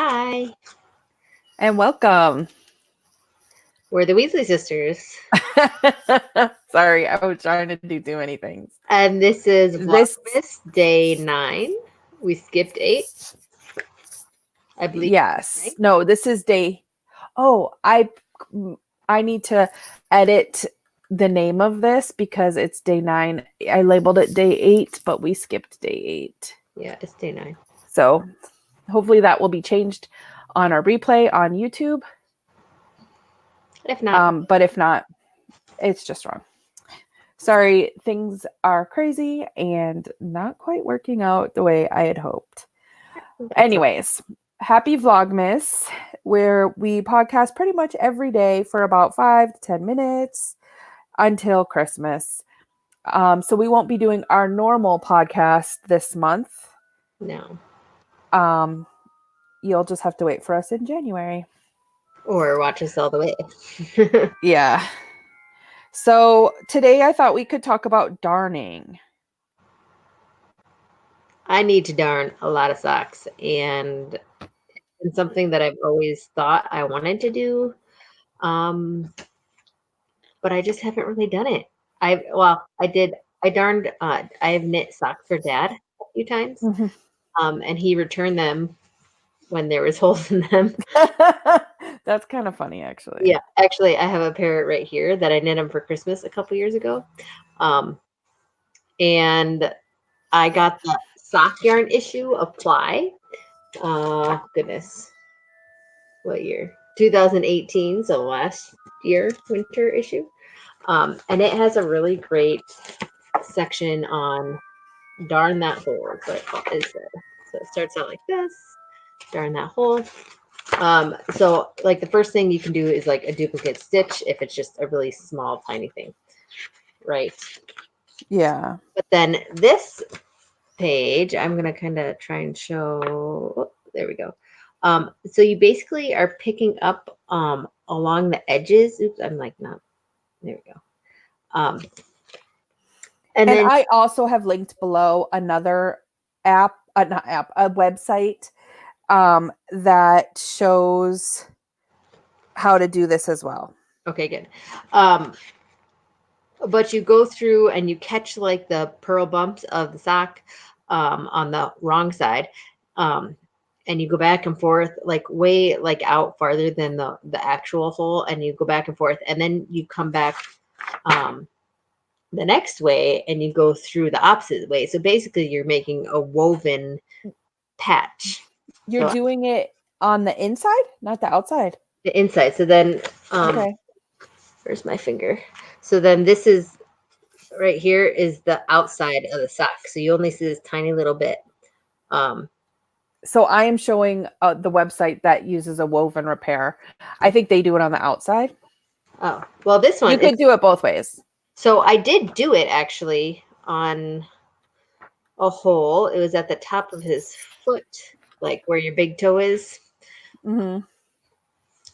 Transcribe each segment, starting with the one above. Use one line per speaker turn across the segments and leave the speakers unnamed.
Hi,
And welcome.
we're the Weasley sisters,
Sorry, I was trying to do too many things.
and this is
This,
Vlogmas Day 9. We skipped 8, I believe,
yes.
right?
No, this is day. Oh, I need to edit the name of this because it's day 9. I labeled it day 8, but we skipped day 8.
Yeah, it's Day 9.
So hopefully that will be changed on our replay on YouTube.
If not,
But if not, it's just wrong. Sorry, things are crazy and not quite working out the way I had hoped. Anyways, happy Vlogmas, where we podcast pretty much every day for about 5 to 10 minutes until Christmas. So we won't be doing our normal podcast this month.
no.
You'll just have to wait for us in January.
Or watch us all the way.
Yeah. So today I thought we could talk about darning.
I need to darn a lot of socks, and it's something that I've always thought I wanted to do, but I just haven't really done it. I did. I darned. I have knit socks for Dad a few times, and he returned them when there was holes in them.
That's kind of funny, actually.
Yeah, actually, I have a pair right here that I knit him for Christmas a couple years ago, and I got the sock yarn issue of Ply. Goodness, what year? 2018, so last year winter issue, and it has a really great section on darn that hole. Is what it said. So it starts out like this, darn that hole. So like the first thing you can do is like a duplicate stitch if it's just a really small, tiny thing, right?
Yeah.
But then this page, I'm gonna kind of try and show. Oh, there we go. So you basically are picking up along the edges. Oops, I'm like not. There we go. And then
I also have linked below another app, not app, a website that shows how to do this as well.
okay, good. But you go through and you catch like the pearl bumps of the sock on the wrong side. And you go back and forth like way like out farther than the actual hole, and you go back and forth, and then you come back the next way and you go through the opposite way. So basically you're making a woven patch.
You're
So
doing it on the inside, not the outside.
the inside. So then
Okay.
where's my finger? So then this is right here is the outside of the sock. So you only see this tiny little bit.
So I am showing the website that uses a woven repair. I think they do it on the outside.
Oh, well, this one
You could do it both ways.
So I did do it actually on a hole. It was at the top of his foot, like where your big toe is.
Mm-hmm.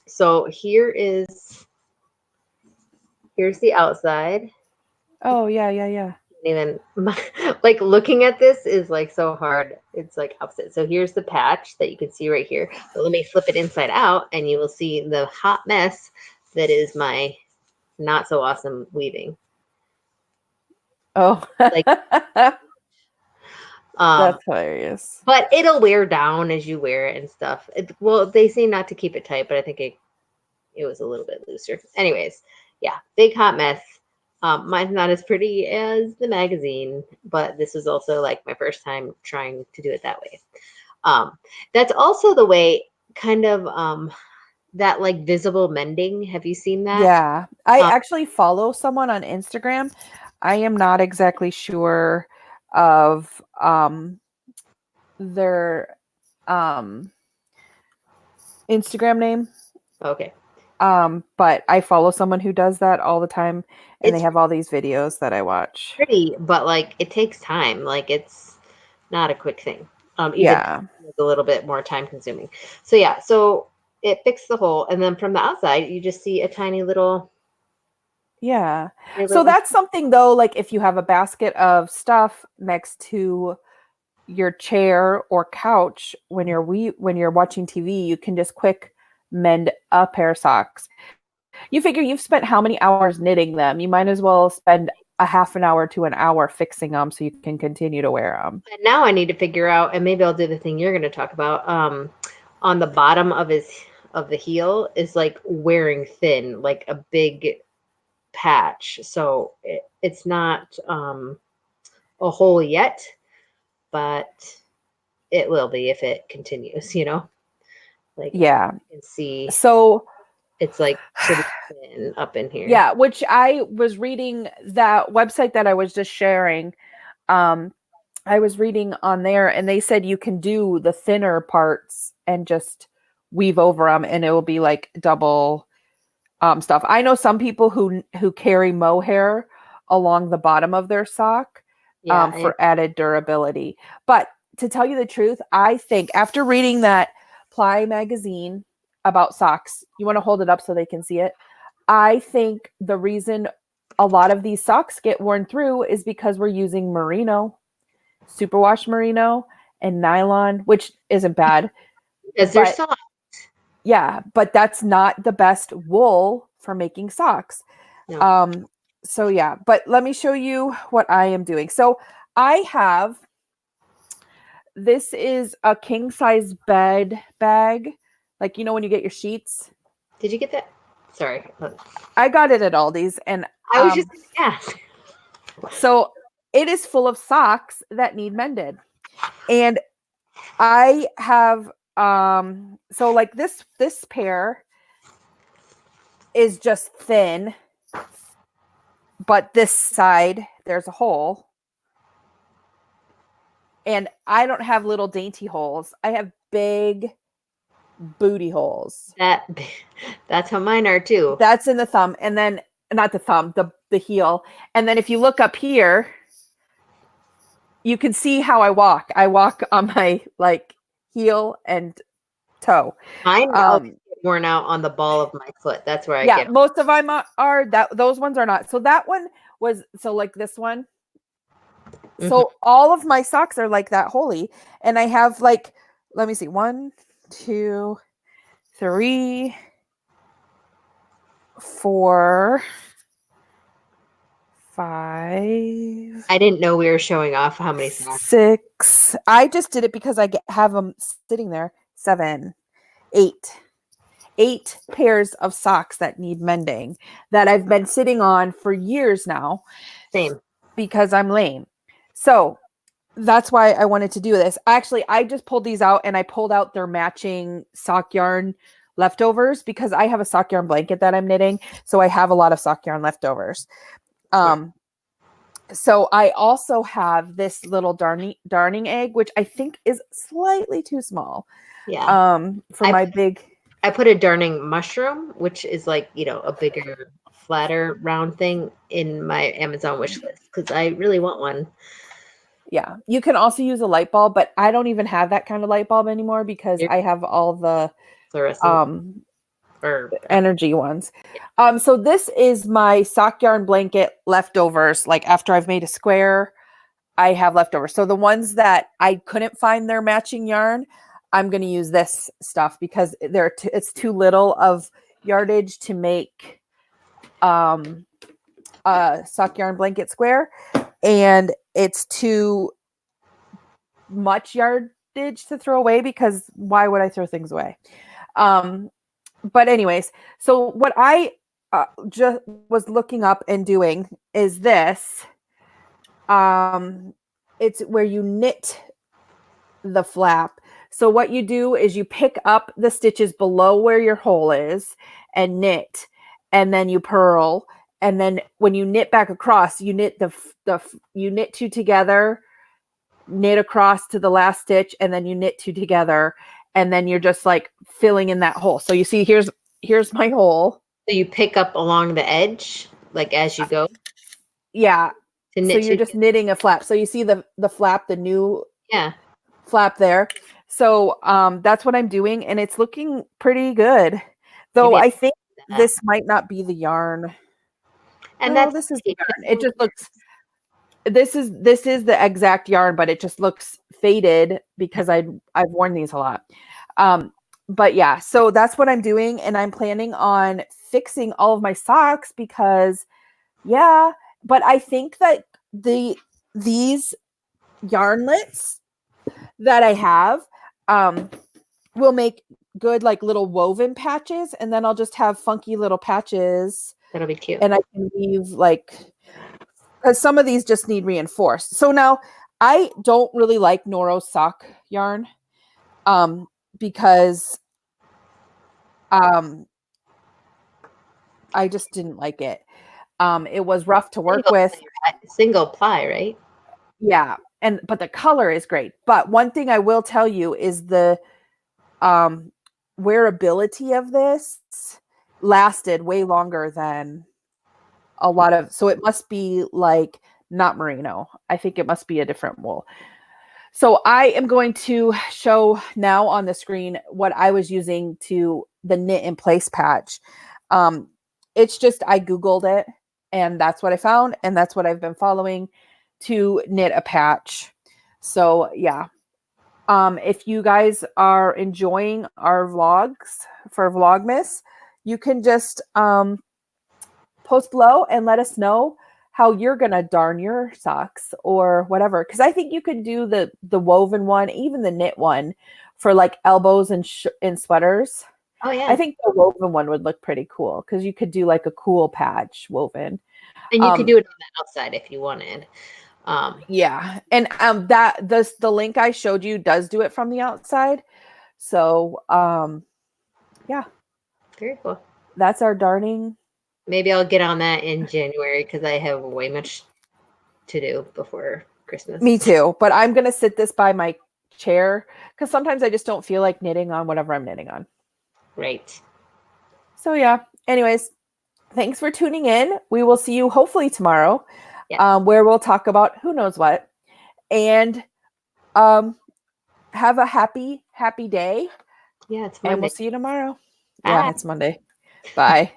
So here's the outside.
Oh, yeah.
Even like looking at this is like so hard. It's like opposite. So here's the patch that you can see right here. So let me flip it inside out and you will see the hot mess that is my not so awesome weaving.
Oh,
Like
that's hilarious.
But it'll wear down as you wear it and stuff. Well, they say not to keep it tight, but I think it was a little bit looser. Anyways, yeah, big hot mess. Mine's not as pretty as the magazine, but this was also like my first time trying to do it that way. That's also the way kind of that like visible mending. Have you seen that?
Yeah. I actually follow someone on Instagram. I am not exactly sure of their Instagram name.
Okay.
But I follow someone who does that all the time, and they have all these videos that I watch.
Pretty, but like it takes time. Like it's not a quick thing.
Yeah.
It's a little bit more time consuming. So yeah, so it fixed the hole, and then from the outside, you just see a tiny little.
Yeah. So that's something though, like if you have a basket of stuff next to your chair or couch when you're watching TV, you can just quick mend a pair of socks. You figure you've spent how many hours knitting them? You might as well spend a half an hour to an hour fixing them so you can continue to wear them.
And now I need to figure out, and maybe I'll do the thing you're going to talk about. On the bottom of the heel is like wearing thin, like a big patch. So it's not a hole yet, but it will be if it continues. Like
Yeah.
you can see.
So
it's like pretty thin up in here.
Yeah, which I was reading that website that I was just sharing. I was reading on there and they said you can do the thinner parts and just weave over them and it will be like double stuff. I know some people who carry mohair along the bottom of their sock for added durability. But to tell you the truth, I think after reading that Ply magazine about socks, you want to hold it up so they can see it. I think the reason a lot of these socks get worn through is because we're using merino, superwash merino, and nylon, which isn't bad.
Because they're soft.
Yeah, but that's not the best wool for making socks.
No.
So yeah, but let me show you what I am doing. So I have, this is a king size bed bag. Like, when you get your sheets.
Did you get that? Sorry.
I got it at Aldi's and
I was just asked.
So it is full of socks that need mended. And I have so like this pair is just thin, but this side there's a hole. And I don't have little dainty holes. I have big booty holes.
That's how mine are too.
That's in the thumb, and then not the thumb, the heel. And then if you look up here, you can see how I walk. I walk on my like heel and toe.
Mine worn out on the ball of my foot. That's where I get.
Most of them are that. Those ones are not. So that one was like this one. Mm-hmm. So all of my socks are like that holy, and I have like, let me see, 1, 2, 3, 4, 5.
I didn't know we were showing off how many socks.
6. I just did it because I have them sitting there. 7, 8. 8 pairs of socks that need mending that I've been sitting on for years now.
Same.
Because I'm lame. So that's why I wanted to do this. Actually, I just pulled these out and I pulled out their matching sock yarn leftovers because I have a sock yarn blanket that I'm knitting. So I have a lot of sock yarn leftovers. So I also have this little darning egg, which I think is slightly too small.
Yeah.
For my big.
I put a darning mushroom, which is like, a bigger, flatter, round thing in my Amazon wish list because I really want one.
Yeah. You can also use a light bulb, but I don't even have that kind of light bulb anymore because I have all the energy ones. Yeah. So this is my sock yarn blanket leftovers. Like after I've made a square, I have leftovers. So the ones that I couldn't find their matching yarn, I'm going to use this stuff because it's too little of yardage to make a sock yarn blanket square, and it's too much yardage to throw away because why would I throw things away? But anyways, so what I just was looking up and doing is this. It's where you knit the flap. So what you do is you pick up the stitches below where your hole is and knit, and then you purl. And then when you knit back across, you knit you knit 2 together, knit across to the last stitch, and then you knit 2 together. And then you're just like filling in that hole. So you see, here's my hole.
So you pick up along the edge, like as you go.
Yeah. So you're just knitting a flap. So you see the flap, the new flap there. So that's what I'm doing, and it's looking pretty good. Though I think this might not be the yarn. And this is the yarn. It just looks. this is the exact yarn, but it just looks faded because I've worn these a lot. But yeah, so that's what I'm doing, and I'm planning on fixing all of my socks because yeah, but I think that these yarnlets that I have will make good like little woven patches, and then I'll just have funky little patches,
That'll be cute.
and I can weave like, because some of these just need reinforced. So now I don't really like Noro sock yarn because I just didn't like it. It was rough to work with.
Single ply, right?
Yeah. But the color is great. But one thing I will tell you is the wearability of this lasted way longer than a lot of, so it must be like not merino. I think it must be a different wool. So I am going to show now on the screen what I was using to the knit in place patch. It's just, I Googled it and that's what I found. And that's what I've been following to knit a patch. So yeah. If you guys are enjoying our vlogs for Vlogmas, you can just post below and let us know how you're gonna darn your socks or whatever. Because I think you could do the woven one, even the knit one, for like elbows and sweaters.
Oh yeah.
I think the woven one would look pretty cool because you could do like a cool patch woven.
And you could do it on the outside if you wanted.
Yeah, and the link I showed you does do it from the outside. So yeah,
very cool.
That's our darning.
Maybe I'll get on that in January because I have way much to do before Christmas.
Me too, but I'm gonna sit this by my chair because sometimes I just don't feel like knitting on whatever I'm knitting on.
Right.
So yeah. Anyways, thanks for tuning in. We will see you hopefully tomorrow, where we'll talk about who knows what, and have a happy day.
Yeah, it's Monday.
And we'll see you tomorrow.
Bye.
Yeah, it's Monday. Bye.